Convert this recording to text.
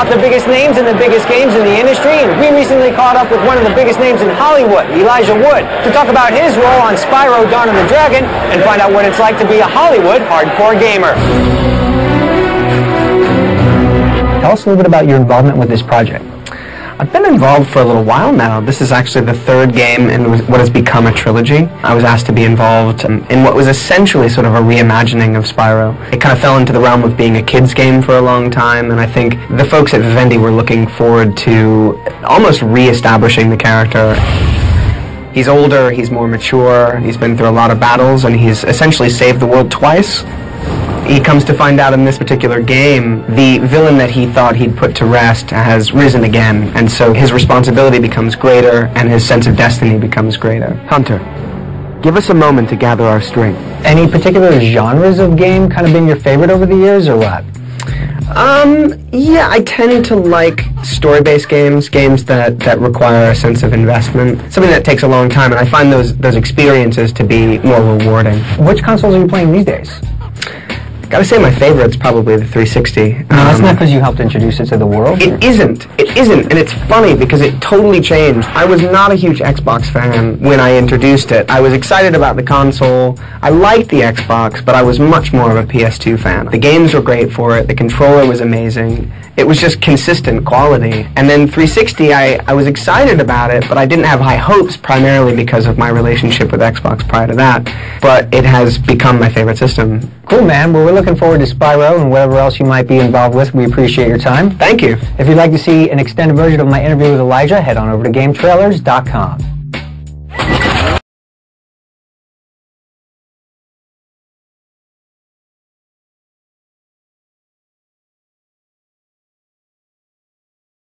about the biggest names and the biggest games in the industry, and we recently caught up with one of the biggest names in Hollywood, Elijah Wood, to talk about his role on Spyro Dawn of the Dragon and find out what it's like to be a Hollywood hardcore gamer. Tell us a little bit about your involvement with this project. I've been involved for a little while now. This is actually the third game in what has become a trilogy. I was asked to be involved in what was essentially sort of a reimagining of Spyro. It kind of fell into the realm of being a kid's game for a long time, and I think the folks at Vivendi were looking forward to almost re-establishing the character. He's older, he's more mature, he's been through a lot of battles, and he's essentially saved the world twice. He comes to find out in this particular game, the villain that he thought he'd put to rest has risen again, and so his responsibility becomes greater, and his sense of destiny becomes greater. Hunter, give us a moment to gather our strength. Any particular genres of game kind of been your favorite over the years, or what? Yeah, I tend to like story-based games that require a sense of investment, something that takes a long time, and I find those experiences to be more rewarding. Which consoles are you playing these days? Gotta say my favorite's probably the 360. No, that's not because you helped introduce it to the world? It isn't, and it's funny because it totally changed. I was not a huge Xbox fan when I introduced it. I was excited about the console, I liked the Xbox, but I was much more of a PS2 fan. The games were great for it, the controller was amazing, it was just consistent quality. And then 360, I was excited about it, but I didn't have high hopes, primarily because of my relationship with Xbox prior to that. But it has become my favorite system. Cool, man. Well, we're looking forward to Spyro and whatever else you might be involved with. We appreciate your time. Thank you. If you'd like to see an extended version of my interview with Elijah, head on over to GameTrailers.com.